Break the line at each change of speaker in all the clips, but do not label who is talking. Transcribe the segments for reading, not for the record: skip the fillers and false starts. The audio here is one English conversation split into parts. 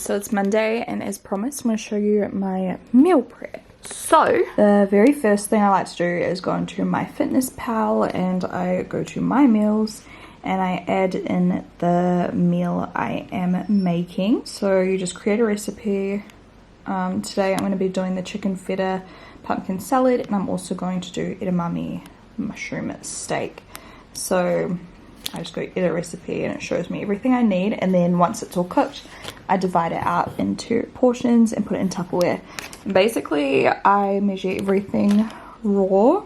So it's Monday, and as promised, I'm going to show you my meal prep. So the very first thing I like to do is go into MyFitnessPal and I go to my meals and I add in the meal I am making. So you just create a recipe. Today I'm going to be doing the chicken feta pumpkin salad, and I'm also going to do edamame mushroom steak. So I just go edit recipe and it shows me everything I need, and then once it's all cooked I divide it out into portions and put it in Tupperware. And basically I measure everything raw,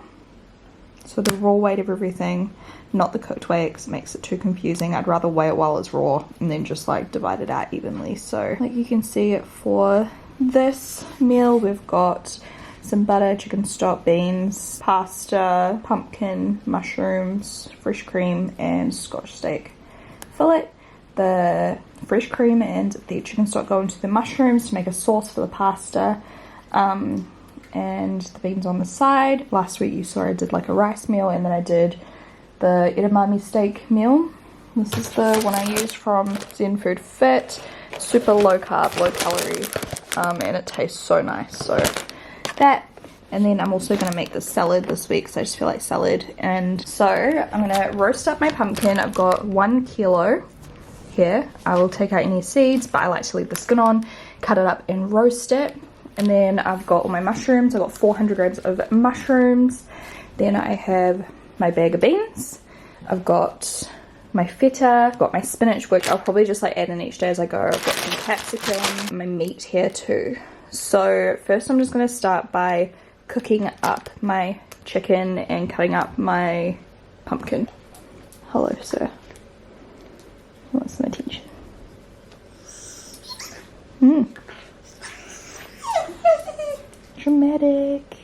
so the raw weight of everything, not the cooked weight because it makes it too confusing. I'd rather weigh it while it's raw and then just like divide it out evenly. So like you can see for this meal we've got some butter, chicken stock, beans, pasta, pumpkin, mushrooms, fresh cream, and Scotch steak fillet. The fresh cream and the chicken stock go into the mushrooms to make a sauce for the pasta, and the beans on the side. Last week you saw I did like a rice meal, and then I did the edamame steak meal. This is the one I used from Zen Food Fit. Super low carb, low calorie, and it tastes so nice. So that, and then I'm also going to make the salad this week because I just feel like salad. And so I'm going to roast up my pumpkin. I've got 1 kilo here. I will take out any seeds, but I like to leave the skin on, cut it up and roast it. And then I've got all my mushrooms. I've got 400 grams of mushrooms. Then I have my bag of beans. I've got my feta, I've got my spinach, which I'll probably just like add in each day as I go. I've got some capsicum, my meat here too. So first I'm just going to start by cooking up my chicken and cutting up my pumpkin. Hello sir. He wants some attention. Dramatic.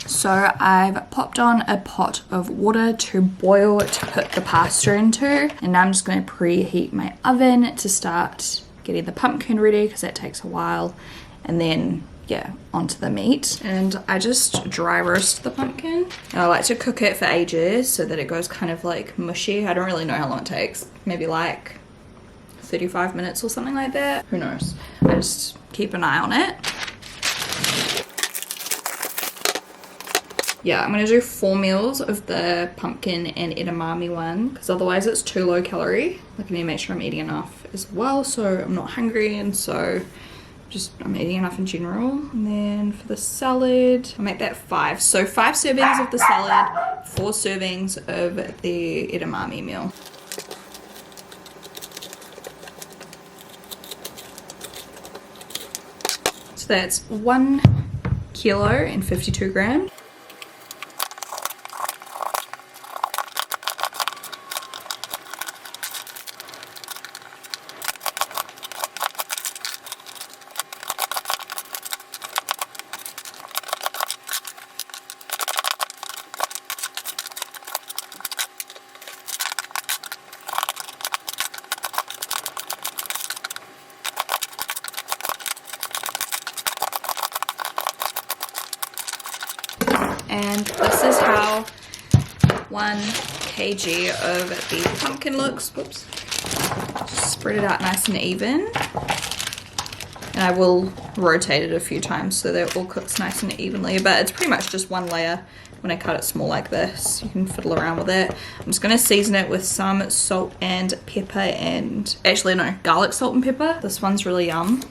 So I've popped on a pot of water to boil to put the pasta into, and now I'm just going to preheat my oven to start getting the pumpkin ready because that takes a while, and then yeah, onto the meat. And I just dry roast the pumpkin. And I like to cook it for ages so that it goes kind of like mushy. I don't really know how long it takes, maybe like 35 minutes or something like that, who knows. I just keep an eye on it. Yeah, I'm gonna do 4 meals of the pumpkin and edamame one because otherwise it's too low calorie. Like I need to make sure I'm eating enough as well so I'm not hungry, and so just I'm eating enough in general. And then for the salad, I'll make that 5. So 5 servings of the salad, 4 servings of the edamame meal. So that's 1 kilo and 52 grams. And this is how 1 kg of the pumpkin looks. Whoops. Just spread it out nice and even. And I will rotate it a few times so that it all cooks nice and evenly. But it's pretty much just 1 layer when I cut it small like this. You can fiddle around with it. I'm just going to season it with some salt and pepper and... Actually, no, garlic, salt and pepper. This one's really yum.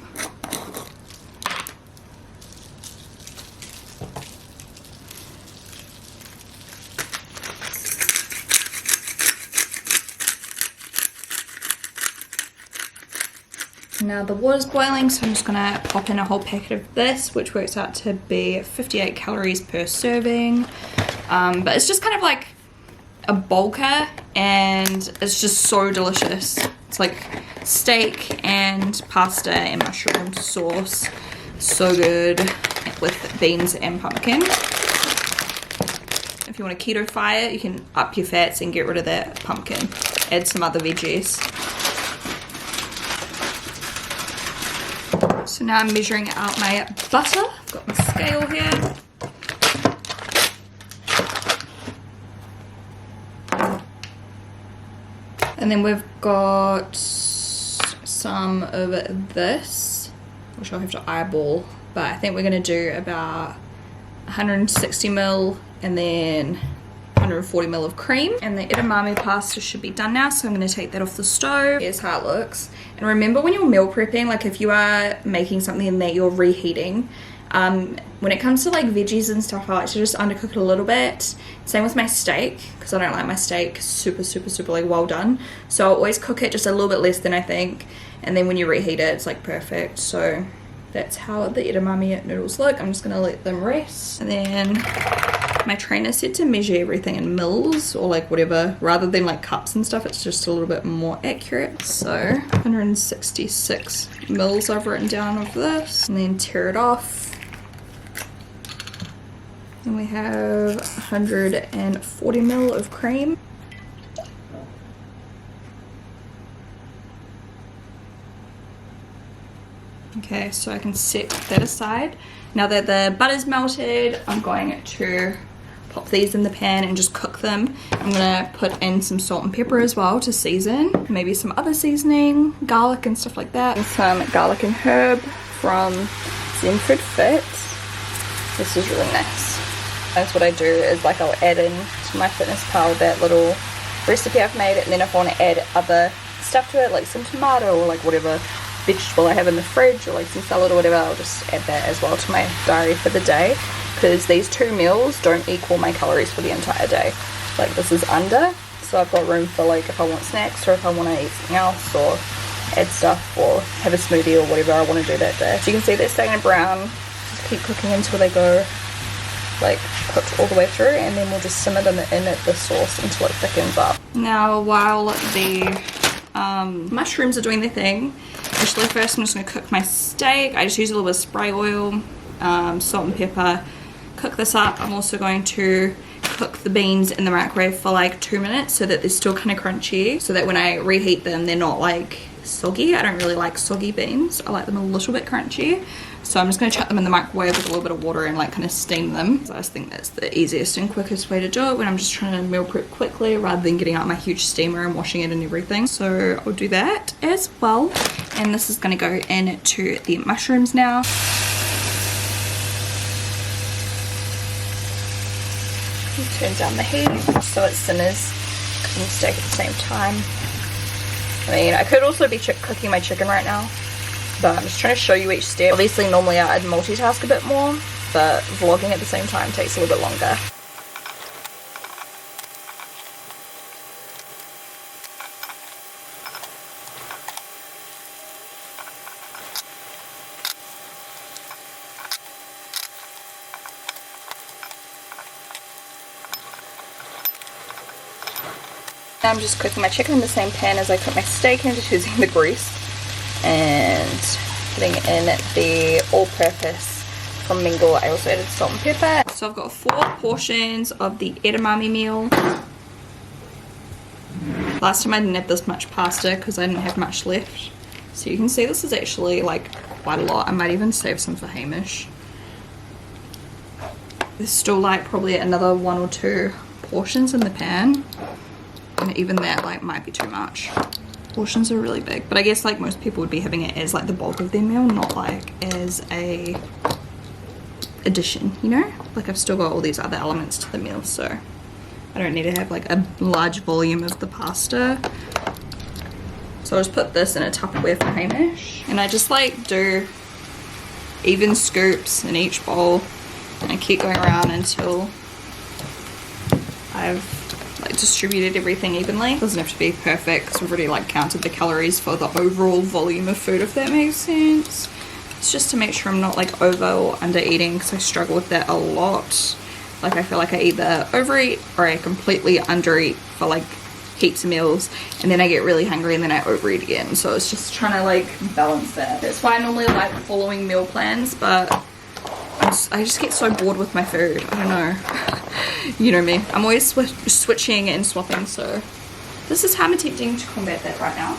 Now the water's boiling, so I'm just gonna pop in a whole packet of this, which works out to be 58 calories per serving. But it's just kind of like a bulker, and it's just so delicious. It's like steak and pasta and mushroom sauce. So good with beans and pumpkin. If you want to keto-fy it, you can up your fats and get rid of that pumpkin. Add some other veggies. So now I'm measuring out my butter. I've got my scale here. And then we've got some of this. which I'll have to eyeball, but I think we're gonna do about 160 ml and then 140 ml of cream, and the edamame pasta should be done now, so I'm going to take that off the stove. Here's how it looks. And remember, when you're meal prepping, like if you are making something that you're reheating, when it comes to like veggies and stuff, I like to just undercook it a little bit. Same with my steak, because I don't like my steak super like well done, so I'll always cook it just a little bit less than I think, and then when you reheat it, it's like perfect. So that's how the edamame noodles look. I'm just going to let them rest, and then my trainer said to measure everything in mils or like whatever, rather than like cups and stuff. It's just a little bit more accurate. So 166 mils I've written down of this, and then tear it off. And we have 140 ml of cream. Okay, so I can set that aside. Now that the butter's melted, I'm going to pop these in the pan and just cook them. I'm gonna put in some salt and pepper as well to season, maybe some other seasoning, garlic and stuff like that, and some garlic and herb from Zenford Fit. This is really nice. That's what I do, is like I'll add in to my Fitness Pal that little recipe I've made, and then if I want to add other stuff to it, like some tomato or like whatever vegetable I have in the fridge, or like some salad or whatever, I'll just add that as well to my diary for the day, because these 2 meals don't equal my calories for the entire day. Like this is under, so I've got room for like if I want snacks, or if I want to eat something else, or add stuff, or have a smoothie, or whatever I want to do that day. So you can see they're starting to brown. Just keep cooking until they go like cooked all the way through, and then we'll just simmer them in at the sauce until it thickens up. Now while the mushrooms are doing their thing, actually first I'm just going to cook my steak. I just use a little bit of spray oil, salt and pepper, cook this up. I'm also going to cook the beans in the microwave for like 2 minutes so that they're still kind of crunchy, so that when I reheat them they're not like soggy. I don't really like soggy beans, I like them a little bit crunchy. So I'm just going to chuck them in the microwave with a little bit of water and like kind of steam them. So I just think that's the easiest and quickest way to do it when I'm just trying to meal prep quickly, rather than getting out my huge steamer and washing it and everything. So I'll do that as well. And this is going to go into the mushrooms now. Turn down the heat so it simmers cooking steak at the same time. I mean, I could also be cooking my chicken right now, but I'm just trying to show you each step. Obviously normally I'd multitask a bit more, but vlogging at the same time takes a little bit longer. Now I'm just cooking my chicken in the same pan as I cook my steak, and just using the grease and putting in the all-purpose from Mingle. I also added salt and pepper. So I've got 4 portions of the edamame meal. Last time I didn't have this much pasta because I didn't have much left. So you can see this is actually like quite a lot. I might even save some for Hamish. There's still like probably another 1 or 2 portions in the pan. And even that like might be too much. Portions are really big, but I guess like most people would be having it as like the bulk of their meal, not like as a addition, you know? Like I've still got all these other elements to the meal, so I don't need to have like a large volume of the pasta. So I'll just put this in a Tupperware for Hamish, and I just like do even scoops in each bowl, and I keep going around until I've like distributed everything evenly. It doesn't have to be perfect because we've already like counted the calories for the overall volume of food, if that makes sense. It's just to make sure I'm not like over or under eating, because I struggle with that a lot. Like I feel like I either overeat or I completely undereat for like heaps of meals, and then I get really hungry and then I overeat again. So it's just trying to like balance that. That's why I normally like following meal plans, but I just get so bored with my food. I don't know. You know me. I'm always switching and swapping, so this is how I'm attempting to combat that right now.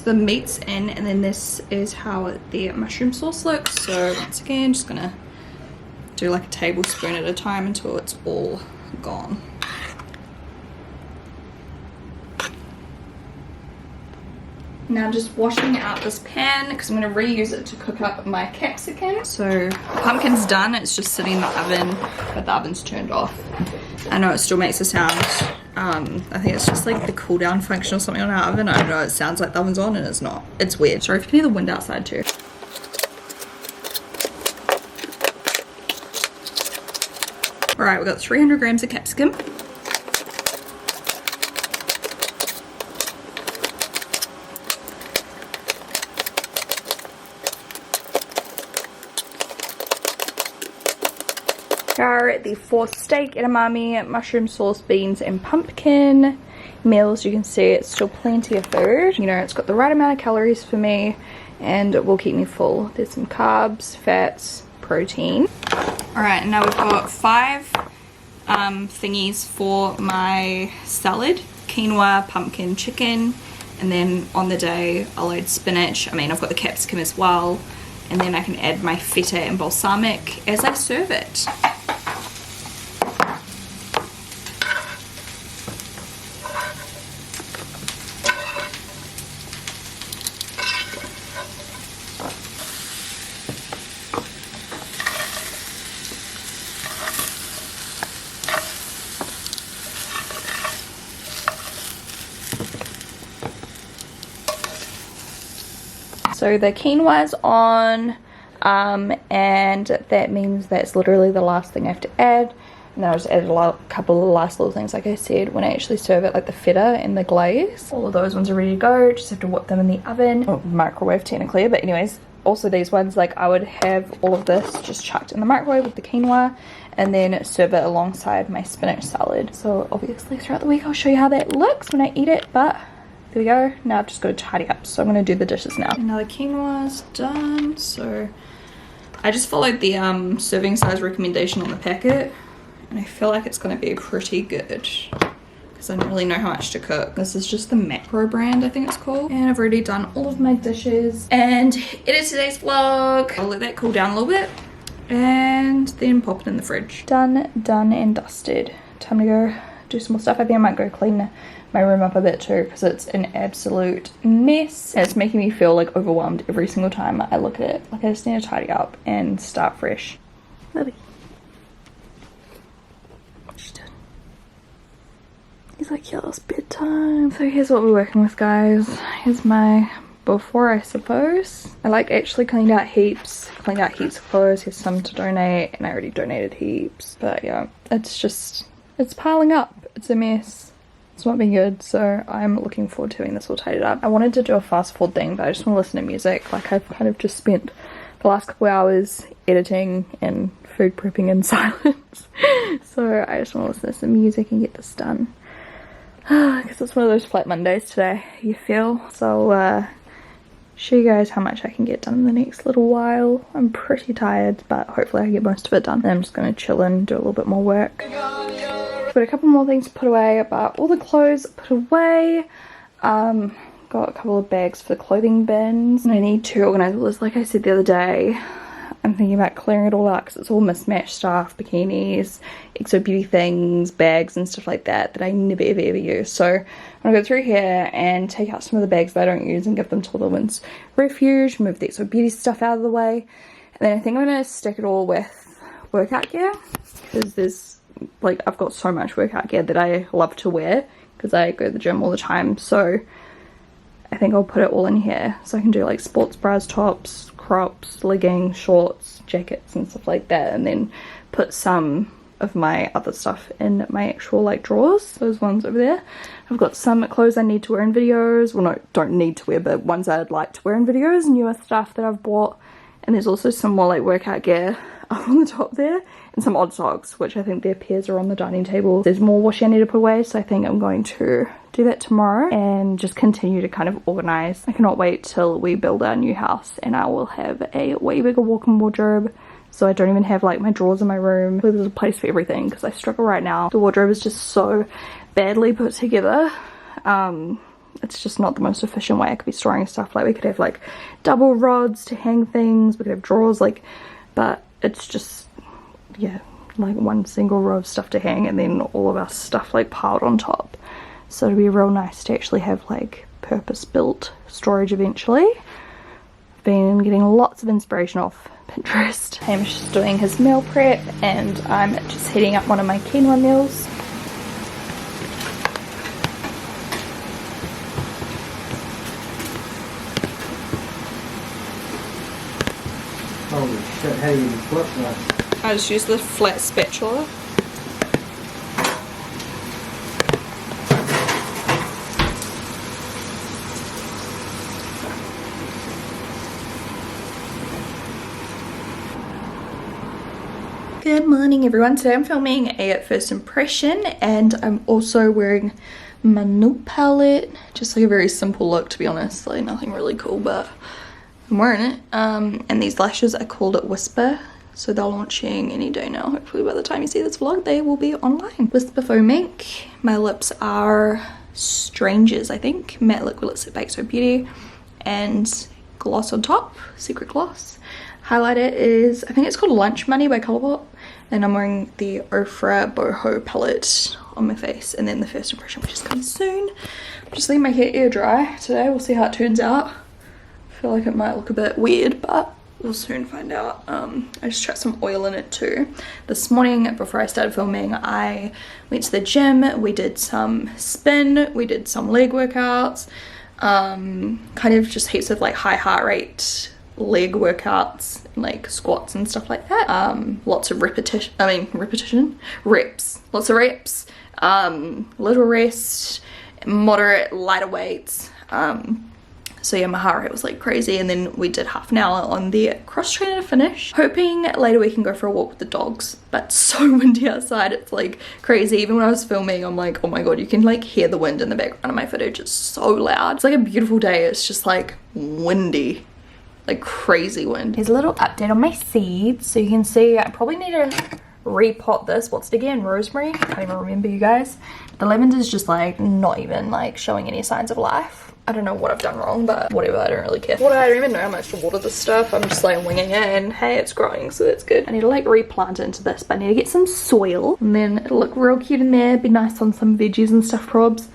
So the meat's in, and then this is how the mushroom sauce looks. So once again, just gonna do like a tablespoon at a time until it's all gone. Now just washing out this pan because I'm going to reuse it to cook up my capsicum. So the pumpkin's done, it's just sitting in the oven, but the oven's turned off. I know it still makes a sound. I think it's just like the cool down function or something on our oven. I don't know, it sounds like the oven's on and it's not. It's weird. Sorry if you can hear the wind outside too. Alright, we've got 300 grams of capsicum. The forced steak, edamame, mushroom sauce, beans and pumpkin meals. You can see it's still plenty of food. You know, it's got the right amount of calories for me and it will keep me full. There's some carbs, fats, protein. Alright, and now we've got 5 thingies for my salad. Quinoa, pumpkin, chicken, and then on the day I'll add spinach. I mean, I've got the capsicum as well, and then I can add my feta and balsamic as I serve it. So the quinoa's on, and that means that's literally the last thing I have to add. And then I'll just add a couple of last little things, like I said, when I actually serve it, like the feta and the glaze. All of those ones are ready to go, just have to whip them in the oven, or microwave technically, but anyways. Also these ones, like I would have all of this just chucked in the microwave with the quinoa and then serve it alongside my spinach salad. So obviously throughout the week I'll show you how that looks when I eat it, but there we go. Now I've just got to tidy up, so I'm going to do the dishes now. And now the quinoa's done, so I just followed the serving size recommendation on the packet, and I feel like it's going to be pretty good because I don't really know how much to cook. This is just the Macro brand, I think it's called. And I've already done all of my dishes, and it is today's vlog. I'll let that cool down a little bit and then pop it in the fridge. Done and dusted. Time to go do some more stuff. I think I might go clean my room up a bit too because it's an absolute mess and it's making me feel like overwhelmed every single time I look at it. Like I just need to tidy up and start fresh. Lily. What you doing? He's like, yeah, it's bedtime. So here's what we're working with, guys. Here's my before, I suppose. I like actually cleaned out heaps of clothes. Here's some to donate, and I already donated heaps. But yeah, it's piling up. It's a mess. It's not been good, so I'm looking forward to having this all tidied up. I wanted to do a fast forward thing, but I just want to listen to music. Like I've kind of just spent the last couple hours editing and food prepping in silence. So I just want to listen to some music and get this done. Because it's one of those flat Mondays today, you feel. So I'll show you guys how much I can get done in the next little while. I'm pretty tired, but hopefully I can get most of it done. And I'm just going to chill and do a little bit more work. Got a couple more things to put away, but all the clothes put away. Got a couple of bags for the clothing bins, and I need to organize all this. Like I said the other day, I'm thinking about clearing it all out because it's all mismatched stuff, bikinis, exo beauty things, bags and stuff like that I never ever use. So I'm gonna go through here and take out some of the bags that I don't use and give them to the women's refuge, move the exo beauty stuff out of the way, and then I think I'm gonna stick it all with workout gear because there's like I've got so much workout gear that I love to wear because I go to the gym all the time. So I think I'll put it all in here so I can do like sports bras, tops, crops, leggings, shorts, jackets and stuff like that, and then put some of my other stuff in my actual like drawers, those ones over there. I've got some clothes I need to wear in videos, well no, don't need to wear, but ones I'd like to wear in videos, newer stuff that I've bought, and there's also some more like workout gear up on the top there, and some odd socks, which I think their pairs are on the dining table. There's more washi I need to put away, so I think I'm going to do that tomorrow and just continue to kind of organize. I cannot wait till we build our new house and I will have a way bigger walk-in wardrobe, so I don't even have like my drawers in my room. There's a place for everything because I struggle right now. The wardrobe is just so badly put together. it's just not the most efficient way I could be storing stuff. Like we could have like double rods to hang things, we could have drawers, like, but it's just, yeah, like one single row of stuff to hang and then all of our stuff like piled on top. So it'd be real nice to actually have like purpose-built storage eventually. I've been getting lots of inspiration off Pinterest. Hamish is doing his meal prep and I'm just heating up one of my quinoa meals.
Holy shit, how do you flip that?
I just use the flat spatula. Good morning everyone, today I'm filming a first impression and I'm also wearing my new palette, just like a very simple look to be honest, like nothing really cool but I'm wearing it. And these lashes are called Whisper, so they're launching any day now. Hopefully by the time you see this vlog they will be online. Whisper Foam Ink. My lips are Strangers, I think, matte liquid lipstick Baked So Beauty, and gloss on top, Secret Gloss. Highlighter is, I think it's called Lunch Money by Colourpop, and I'm wearing the Ofra Boho palette on my face, and then the first impression which is coming soon. I'm just letting my hair air dry today, we'll see how it turns out. I feel like it might look a bit weird but we'll soon find out. I just chucked some oil in it too. This morning before I started filming I went to the gym, we did some spin, we did some leg workouts, kind of just heaps of like high heart rate leg workouts, like squats and stuff like that. Lots of reps, lots of reps, little rest, moderate lighter weights. So yeah, my heart rate was like crazy, and then we did half an hour on the cross trainer to finish, hoping later we can go for a walk with the dogs, but so windy outside, it's like crazy. Even when I was filming I'm like, oh my god, you can like hear the wind in the background of my footage, it's so loud. It's like a beautiful day, it's just like windy, like crazy wind. Here's a little update on my seeds. So you can see I probably need to repot this. What's it again? Rosemary? I can't even remember, you guys. The lavender's just like not even like showing any signs of life. I don't know what I've done wrong, but whatever, I don't really care. I don't even know how much to water this stuff. I'm just like winging it, and hey, it's growing, so that's good. I need to like replant it into this, but I need to get some soil and then it'll look real cute in there. Be nice on some veggies and stuff, probs.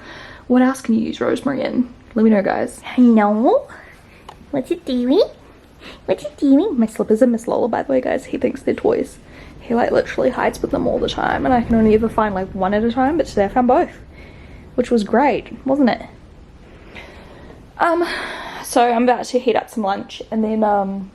What else can you use rosemary in? Let me know, guys. Hello? What's it doing? What's it doing? My slippers are Miss Lola, by the way, guys. He thinks they're toys. He like literally hides with them all the time, and I can only ever find like one at a time, but today I found both, which was great, wasn't it? So I'm about to heat up some lunch, and then I'm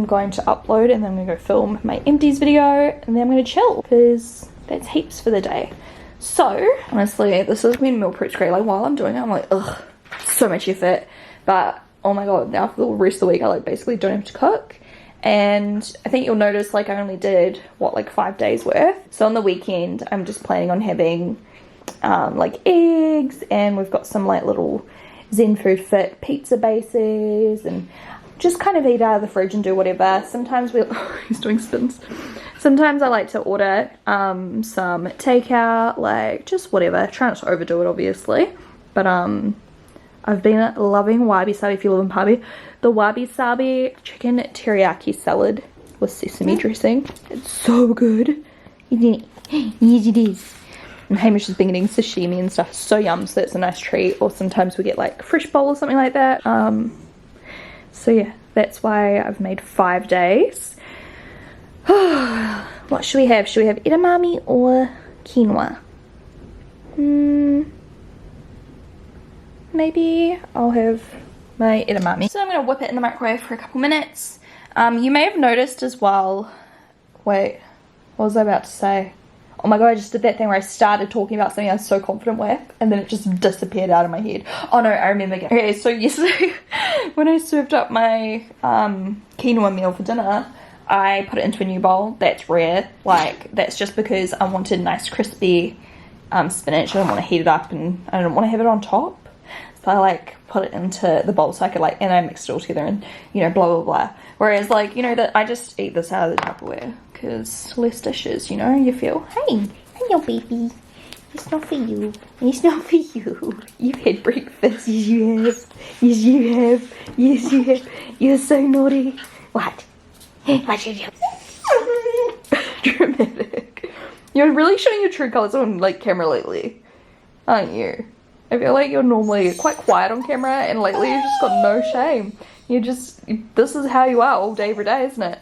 going to upload, and then I'm gonna go film my empties video, and then I'm gonna chill because that's heaps for the day. So honestly, this has been meal prep great. Like while I'm doing it, I'm like, ugh, so much effort, but oh my god, now for the rest of the week I like basically don't have to cook. And I think you'll notice like I only did what, like 5 days worth. So on the weekend I'm just planning on having like eggs, and we've got some like little Zen Food Fit pizza bases, and just kind of eat out of the fridge and do whatever. Sometimes he's doing spins. Sometimes I like to order some takeout, like just whatever. Try not to overdo it obviously, but I've been loving wabi sabi. If you live in Palby, the wabi sabi chicken teriyaki salad with sesame dressing, it's so good, isn't it? Yes it is. And Hamish has been getting sashimi and stuff, so yum, so it's a nice treat. Or sometimes we get like a fresh bowl or something like that. So yeah, that's why I've made 5 days. What should we have? Should we have edamame or quinoa? Maybe I'll have my edamame. So I'm going to whip it in the microwave for a couple minutes. You may have noticed as well, wait, what was I about to say? Oh my god, I just did that thing where I started talking about something I was so confident with, and then it just disappeared out of my head. Oh no, I remember again. Okay, so yesterday when I served up my quinoa meal for dinner, I put it into a new bowl. That's rare. Like, that's just because I wanted nice crispy spinach. I don't want to heat it up, and I don't want to have it on top. So I like put it into the bowl so I could like, and I mixed it all together, and you know, blah blah blah. Whereas like, you know, that I just eat this out of the Tupperware because less dishes, you know, you feel, hey, hello baby, It's not for you. It's not for you. You've had breakfast. Yes, you have. Yes, you have. Yes, you have. You're so naughty. What? What did you do? Dramatic. You're really showing your true colours on like camera lately, aren't you? I feel like you're normally quite quiet on camera, and lately you've just got no shame. This is how you are all day every day, isn't it?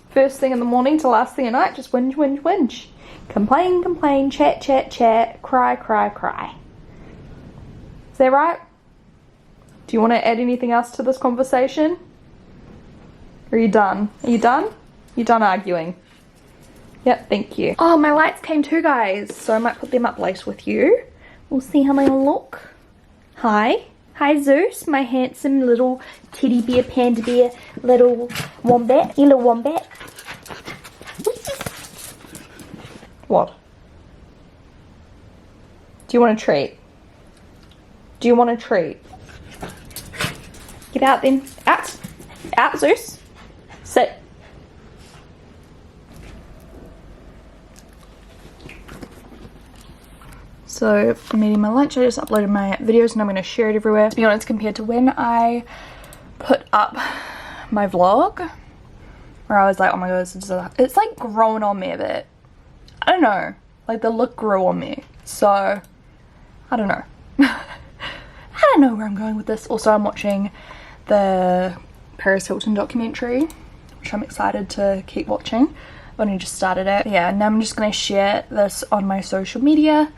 First thing in the morning to last thing at night, just whinge, whinge, whinge. Complain, complain, chat, chat, chat, cry, cry, cry. Is that right? Do you want to add anything else to this conversation? Or are you done? Are you done? You're done arguing. Yep, thank you. Oh, my lights came too, guys. So I might put them up later with you. We'll see how they look. Hi. Hi, Zeus, my handsome little teddy bear, panda bear, little wombat. You little wombat. What? Do you want a treat? Do you want a treat? Get out then. Out. Out, Zeus. Sit. So I'm eating my lunch. I just uploaded my videos and I'm going to share it everywhere. To be honest, compared to when I put up my vlog, where I was like, oh my god, it's like growing on me a bit. I don't know. Like the look grew on me. So I don't know. I don't know where I'm going with this. Also, I'm watching the Paris Hilton documentary, which I'm excited to keep watching. I've only just started it. Yeah, and I'm just going to share this on my social media,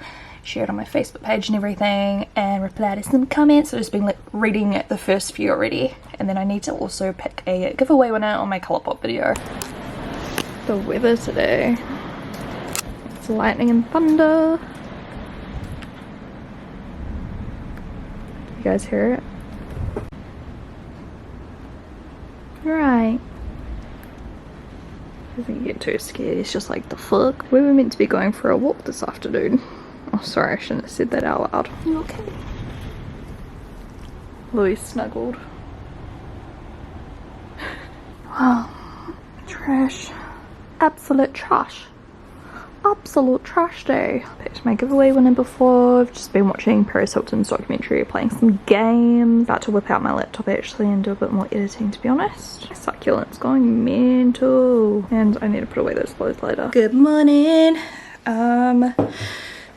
share it on my Facebook page and everything, and reply to some comments. I've just been reading the first few already, and then I need to also pick a giveaway winner on my Colourpop video. The weather today, it's lightning and thunder. You guys hear it? Right. Doesn't get too scared. It's just like, the fuck? We were meant to be going for a walk this afternoon. Oh, sorry, I shouldn't have said that out loud. You okay? Louis snuggled. Wow. Trash. Absolute trash. Absolute trash day. I picked my giveaway winner before. I've just been watching Paris Hilton's documentary, playing some games. About to whip out my laptop actually and do a bit more editing, to be honest. My succulent's going mental. And I need to put away those clothes later. Good morning.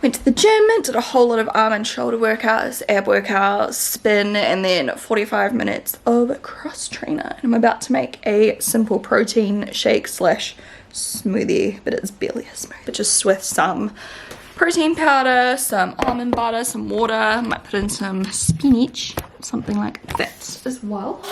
Went to the gym, did a whole lot of arm and shoulder workouts, ab workouts, spin, and then 45 minutes of cross trainer. And I'm about to make a simple protein shake slash smoothie, but it's barely a smoothie. But just with some protein powder, some almond butter, some water, might put in some spinach, something like that as well.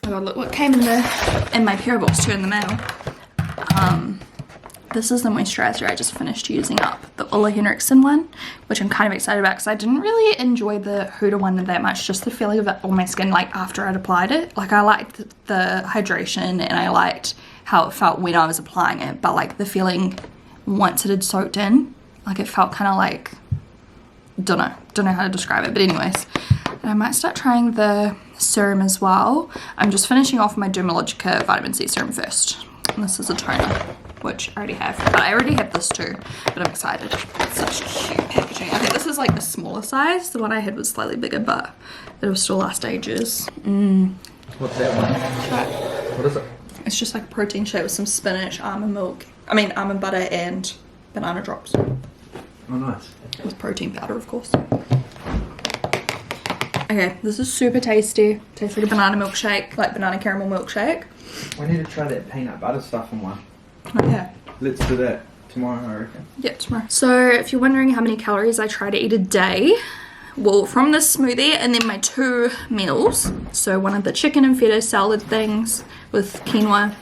Oh god, look what came in my Pair box too in the mail. This is the moisturizer I just finished using up, the Ole Henriksen one, which I'm kind of excited about because I didn't really enjoy the Huda one that much, just the feeling of it on my skin like after I'd applied it. Like I liked the hydration and I liked how it felt when I was applying it, but like the feeling once it had soaked in, like it felt kind of like, don't know how to describe it, but anyways. And I might start trying the serum as well. I'm just finishing off my Dermalogica vitamin C serum first. And this is a toner, which I already have. But I already have this too, but I'm excited. It's such cute packaging. Okay, this is like the smaller size. The one I had was slightly bigger, but it'll still last ages.
What's that one?
Try it.
What is it?
It's just like a protein shake with some spinach, almond butter and banana drops.
Oh, nice.
With protein powder, of course. Okay, this is super tasty. Tastes like a banana milkshake, like banana caramel milkshake.
We need to try that peanut butter stuff in one.
Okay.
Let's do that tomorrow, I reckon.
Yeah, tomorrow. So if you're wondering how many calories I try to eat a day, well, from this smoothie and then my 2 meals, so one of the chicken and feta salad things with quinoa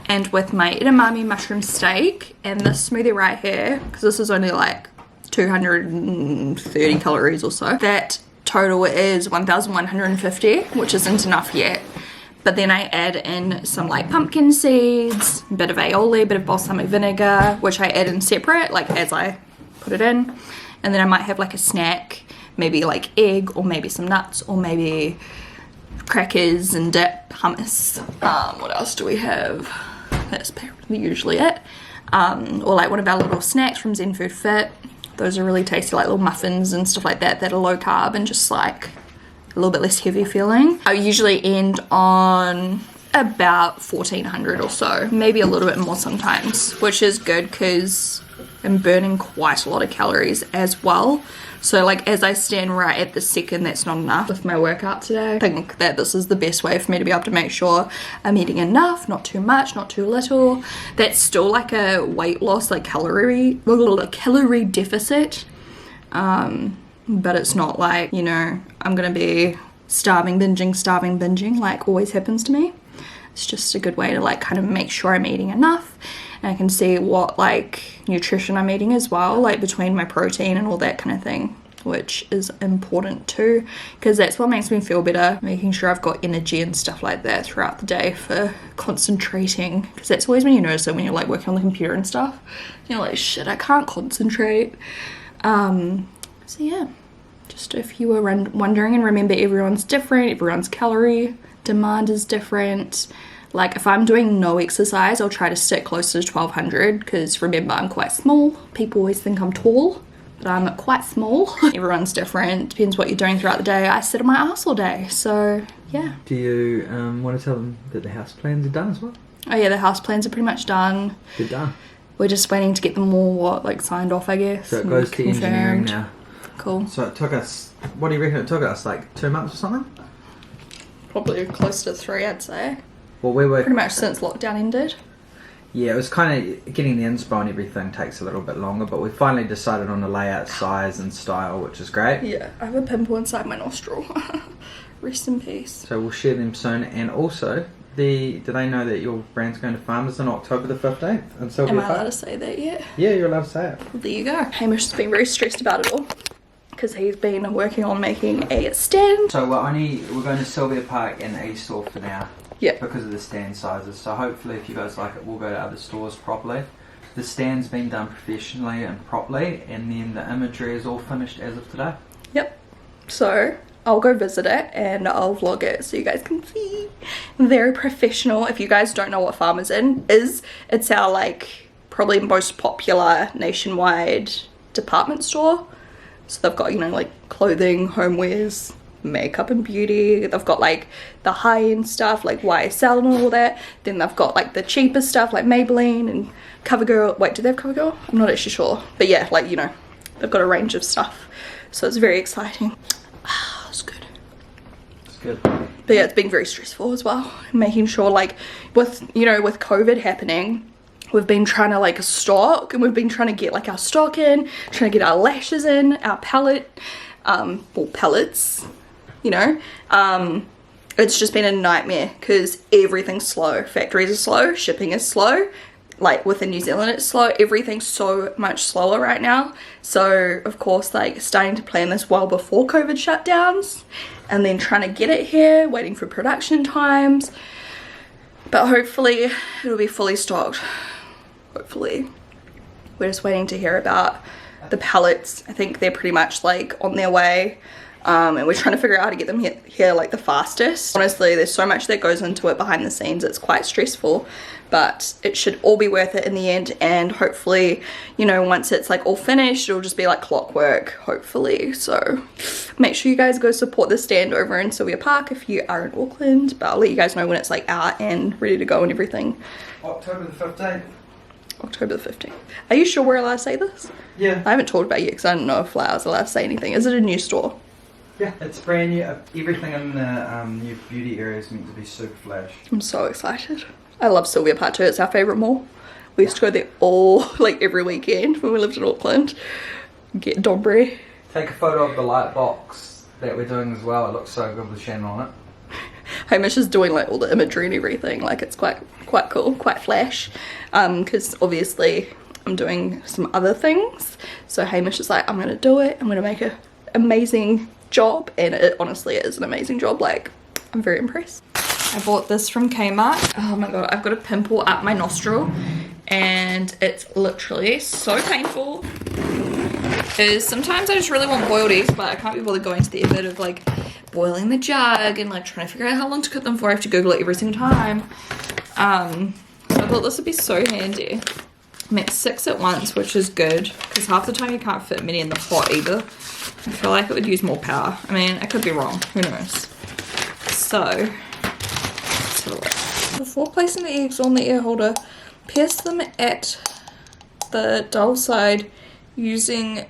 and with my edamame mushroom steak and this smoothie right here, because this is only like 230 calories or so, that total is 1,150, which isn't enough yet. But then I add in some like pumpkin seeds, a bit of aioli, a bit of balsamic vinegar, which I add in separate, like as I put it in. And then I might have like a snack, maybe like egg, or maybe some nuts, or maybe crackers and dip, hummus. What else do we have? That's usually it. Or like one of our little snacks from Zen Food Fit. Those are really tasty, like little muffins and stuff like that are low carb and just like a little bit less heavy feeling. I usually end on about 1400 or so, maybe a little bit more sometimes, which is good because I'm burning quite a lot of calories as well. So like as I stand right at the second, that's not enough with my workout today. I think that this is the best way for me to be able to make sure I'm eating enough, not too much, not too little. That's still like a weight loss, like calorie deficit. But it's not like, you know, I'm gonna be starving binging like always happens to me. It's just a good way to like kind of make sure I'm eating enough, and I can see what like nutrition I'm eating as well, like between my protein and all that kind of thing, which is important too, because that's what makes me feel better, making sure I've got energy and stuff like that throughout the day for concentrating, because that's always when you notice it when you're like working on the computer and stuff, you're like, shit, I can't concentrate. So yeah, just if you were wondering, and remember everyone's different, everyone's calorie demand is different. Like if I'm doing no exercise, I'll try to stick closer to 1200, because remember I'm quite small. People always think I'm tall, but I'm quite small. Everyone's different, depends what you're doing throughout the day. I sit on my ass all day, so yeah.
Do you want to tell them that the house plans are done as well?
Oh yeah, the house plans are pretty much done.
They're done.
We're just waiting to get them all like signed off, I guess.
So it goes to engineering now.
Cool.
So it took us, what do you reckon it took us, like 2 months or something?
Probably close to 3, I'd say.
Well, we were...
Pretty much since lockdown ended.
Yeah, it was kind of, getting the inspo and everything takes a little bit longer, but we finally decided on the layout, size and style, which is great.
Yeah, I have a pimple inside my nostril. Rest in peace.
So we'll share them soon. And also, do they know that your brand's going to Farmers on October the 15th? And so
am I allowed to say that yet?
Yeah, you're allowed to say it.
Well, there you go. Hamish has been very stressed about it all, because he's been working on making a stand.
So we're going to Sylvia Park and E-Store for now.
Yeah.
Because of the stand sizes. So hopefully if you guys like it, we'll go to other stores properly. The stand's been done professionally and properly, and then the imagery is all finished as of today.
Yep. So I'll go visit it and I'll vlog it so you guys can see. Very professional. If you guys don't know what Farmers is, it's our like probably most popular nationwide department store. So they've got, you know, like clothing, homewares, makeup and beauty. They've got like the high-end stuff like YSL and all that. Then they've got like the cheaper stuff like Maybelline and CoverGirl. Wait, do they have CoverGirl? I'm not actually sure. But yeah, like, you know, they've got a range of stuff. So it's very exciting. It's good.
It's good.
But yeah, it's been very stressful as well. Making sure like with, you know, with COVID happening, we've been trying to like stock, and we've been trying to get like our stock in, trying to get our lashes in, our palette, well, pellets, you know. It's just been a nightmare because everything's slow. Factories are slow, shipping is slow. Like within New Zealand it's slow. Everything's so much slower right now. So of course, like starting to plan this well before COVID shutdowns, and then trying to get it here, waiting for production times. But hopefully it'll be fully stocked. Hopefully. We're just waiting to hear about the pallets. I think they're pretty much like on their way. And we're trying to figure out how to get them here like the fastest. Honestly, there's so much that goes into it behind the scenes. It's quite stressful, but it should all be worth it in the end. And hopefully, you know, once it's like all finished, it'll just be like clockwork, hopefully. So make sure you guys go support the stand over in Sylvia Park if you are in Auckland. But I'll let you guys know when it's like out and ready to go and everything.
October the 15th.
October the 15th. Are you sure we're allowed to say this?
Yeah.
I haven't talked about it yet because I don't know if Flower's allowed to say anything. Is it a new store?
Yeah, it's brand new. Everything in the new beauty area is meant to be super flash.
I'm so excited. I love Sylvia Park too. It's our favourite mall. We used to go there all, like every weekend when we lived in Auckland. Get Donbury.
Take a photo of the light box that we're doing as well. It looks so good with Shannon on it.
Hamish is doing like all the imagery and everything. Like it's quite cool, quite flash. Because obviously I'm doing some other things. So Hamish is like, I'm gonna do it. I'm gonna make an amazing job, and it honestly is an amazing job. Like, I'm very impressed. I bought this from Kmart. Oh my god, I've got a pimple up my nostril and it's literally so painful. Is sometimes I just really want boiled eggs, but I can't be bothered going to the effort of like boiling the jug and like trying to figure out how long to cook them for. I have to Google it every single time. So I thought this would be so handy. I make 6 at once, which is good because half the time you can't fit many in the pot either. I feel like it would use more power. I mean, I could be wrong, who knows. So let's have a look. Before placing the eggs on the air holder, pierce them at the dull side using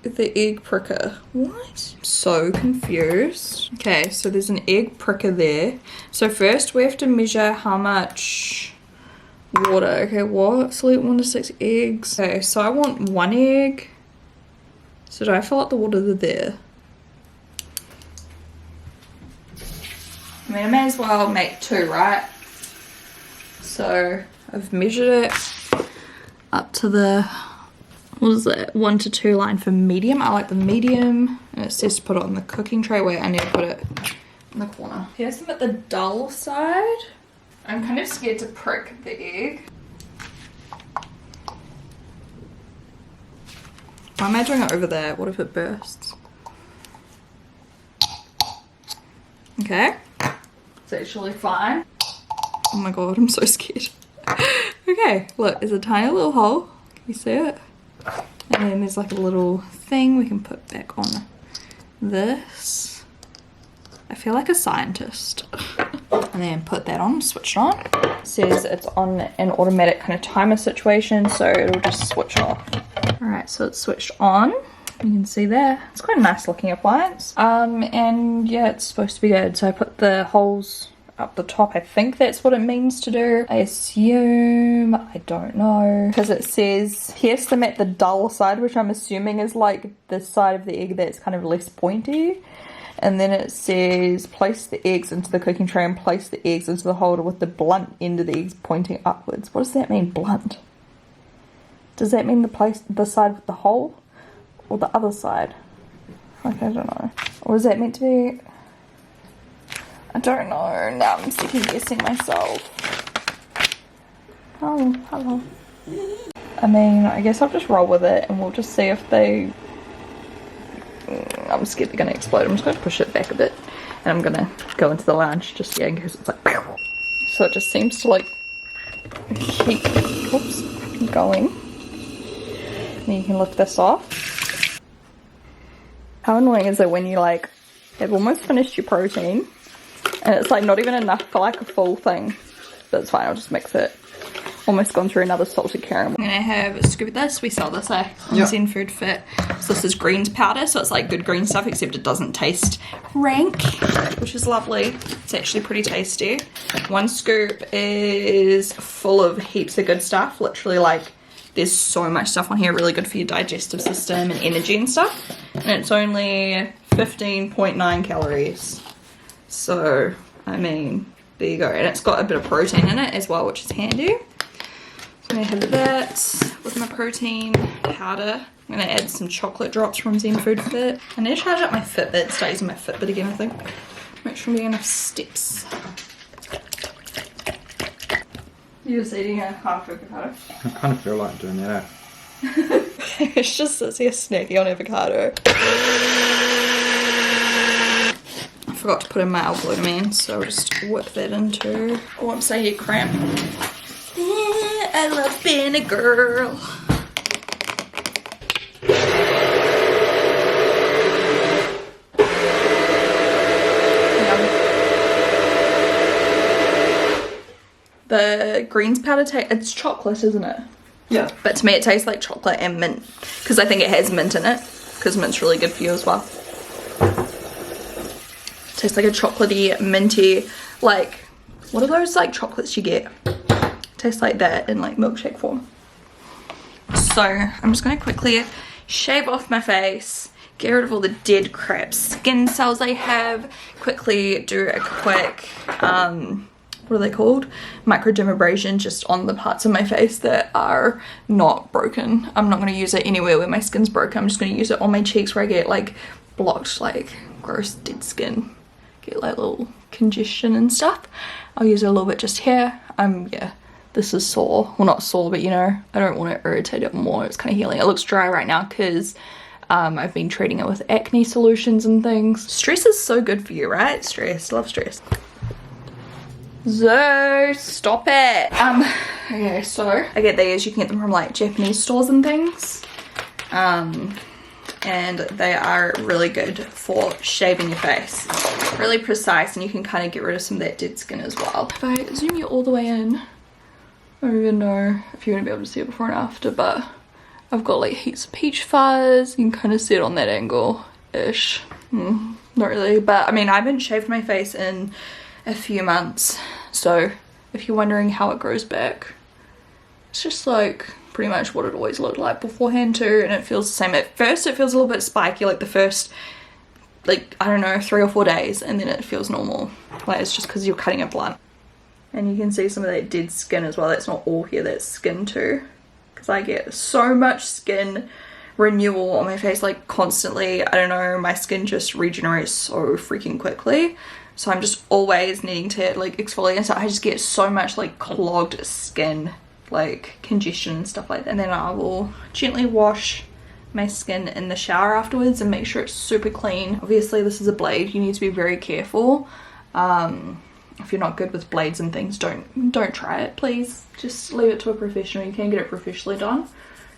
the egg pricker. What? I'm so confused. Okay, so there's an egg pricker there. So first we have to measure how much water. Okay, what? Select 1 to 6 eggs. Okay, so I want 1 egg. So do I fill up the water there? I mean, I may as well make 2, right? So I've measured it up to the, what is it, 1 to 2 line for medium. I like the medium, and it says to put it on the cooking tray. Wait, I need to put it in the corner. Here's them at the dull side. I'm kind of scared to prick the egg. Why am I doing it over there? What if it bursts? Okay, it's actually fine. Oh my god, I'm so scared. Okay, look, there's a tiny little hole. Can you see it? And then there's like a little thing we can put back on this. I feel like a scientist. And then put that on, switch it on. It says it's on an automatic kind of timer situation, so it'll just switch off. Alright, so it's switched on. You can see there. It's quite a nice looking appliance. And yeah, it's supposed to be good. So I put the holes up the top. I think that's what it means to do. I assume, I don't know, because it says pierce them at the dull side, which I'm assuming is like the side of the egg that's kind of less pointy. And then it says place the eggs into the cooking tray and place the eggs into the holder with the blunt end of the eggs pointing upwards. What does that mean, blunt? Does that mean the side with the hole or the other side? Like, I don't know. Or is that meant to be? I don't know. Now I'm second guessing myself. Oh, hello. I mean, I guess I'll just roll with it and we'll just see if they... I'm scared they're going to explode. I'm just going to push it back a bit and I'm going to go into the lounge just in case it's like... So it just seems to like keep going. And you can lift this off. How annoying is it when you like have almost finished your protein and it's like not even enough for like a full thing, but it's fine, I'll just mix it. Almost gone through another salted caramel. I'm gonna have a scoop of this. We sell this on Zen Food Fit. So this is greens powder, so it's like good green stuff except it doesn't taste rank, which is lovely. It's actually pretty tasty. 1 scoop is full of heaps of good stuff. Literally like there's so much stuff on here, really good for your digestive system and energy and stuff. And it's only 15.9 calories. So, I mean, there you go. And it's got a bit of protein in it as well, which is handy. So I'm gonna have that with my protein powder. I'm gonna add some chocolate drops from Zen Food Fit. I need to charge up my Fitbit. Start using my Fitbit again, I think. Make sure I'm getting enough steps. You're just eating a half avocado?
I kind of feel like doing that.
It's just sits here snacky on avocado. I forgot to put in my L-glutamine, so I'll just whip that into... Once I get cramp. Yeah, I love being a girl. The greens powder it's chocolate, isn't it?
Yeah.
But to me it tastes like chocolate and mint. Because I think it has mint in it. Because mint's really good for you as well. Tastes like a chocolatey, minty, like, what are those like chocolates you get? Tastes like that in like milkshake form. So I'm just going to quickly shave off my face. Get rid of all the dead crap skin cells I have. Quickly do a quick... what are they called? Microdermabrasion just on the parts of my face that are not broken. I'm not going to use it anywhere where my skin's broken. I'm just going to use it on my cheeks where I get like blocked, like gross dead skin. get like little congestion and stuff. I'll use it a little bit just here. Yeah, this is sore. Well, not sore, but you know, I don't want to irritate it more. It's kind of healing. It looks dry right now because I've been treating it with acne solutions and things. Stress is so good for you, right? Stress, love stress. Zo, stop it. Okay, so I get these. You can get them from like Japanese stores and things. And they are really good for shaving your face. Really precise, and you can kind of get rid of some of that dead skin as well. If I zoom you all the way in, I don't even know if you're gonna be able to see it before and after, but I've got like heaps of peach fuzz. You can kind of see it on that angle-ish. Not really, but I mean, I haven't shaved my face in a few months, so if you're wondering how it grows back, it's just like pretty much what it always looked like beforehand too, and it feels the same. At first it feels a little bit spiky, like the first, like, I don't know, 3 or 4 days, and then it feels normal. Like, it's just because you're cutting it blunt. And you can see some of that dead skin as well. That's not all here, that's skin too, because I get so much skin renewal on my face, like constantly. I don't know, my skin just regenerates so freaking quickly, so I'm just always needing to like exfoliate and stuff. I just get so much like clogged skin, like congestion and stuff like that. And then I will gently wash my skin in the shower afterwards and make sure it's super clean. Obviously this is a blade, you need to be very careful. If you're not good with blades and things, don't try it, please. Just leave it to a professional. You can get it professionally done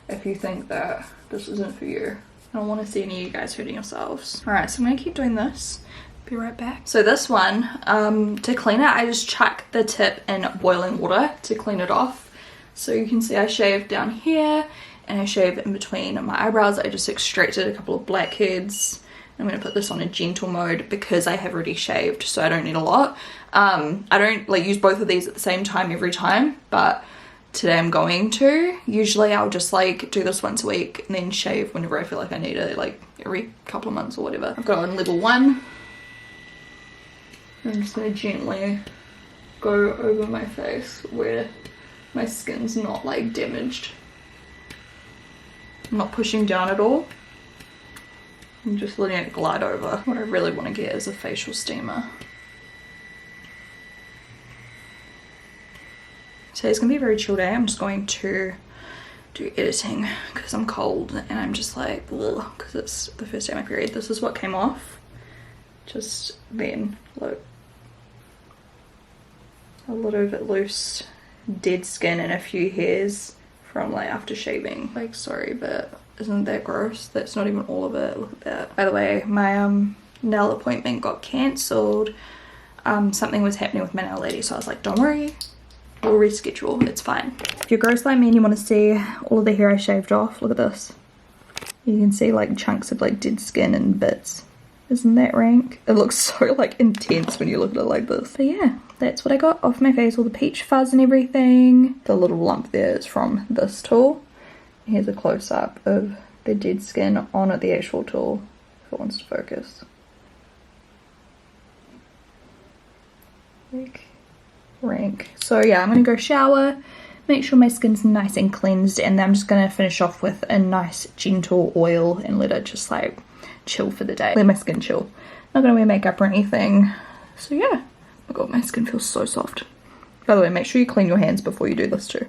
if you think that this isn't for you. I don't want to see any of you guys hurting yourselves. Alright, so I'm going to keep doing this. Be right back. So this one, to clean it, I just chuck the tip in boiling water to clean it off. So you can see I shaved down here and I shaved in between my eyebrows. I just extracted a couple of blackheads. I'm going to put this on a gentle mode because I have already shaved, so I don't need a lot. I don't like use both of these at the same time every time, but today I'm going to. Usually I'll just like do this once a week and then shave whenever I feel like I need it, like every couple of months or whatever. I've got on level 1. I'm just going to gently go over my face where my skin's not like damaged. I'm not pushing down at all. I'm just letting it glide over. What I really want to get is a facial steamer. Today's gonna be a very chill day. I'm just going to do editing because I'm cold and I'm just like, because it's the first day of my period. This is what came off just then. Look, a lot of loose dead skin and a few hairs from like after shaving. Like, sorry, but isn't that gross? That's not even all of it. Look at that. By the way, my nail appointment got cancelled. Something was happening with my nail lady, so I was like, don't worry, we'll reschedule, it's fine. If you're gross like me and you want to see all of the hair I shaved off, look at this. You can see like chunks of like dead skin and bits. Isn't that rank? It looks so like intense when you look at it like this. But yeah, that's what I got off my face, all the peach fuzz and everything. The little lump there is from this tool. Here's a close-up of the dead skin on the actual tool, if it wants to focus. Like, rank. So yeah, I'm gonna go shower, make sure my skin's nice and cleansed, and then I'm just gonna finish off with a nice gentle oil and let it just like chill for the day. Let my skin chill. Not gonna wear makeup or anything. So yeah. Oh my god, my skin feels so soft. By the way, make sure you clean your hands before you do this too.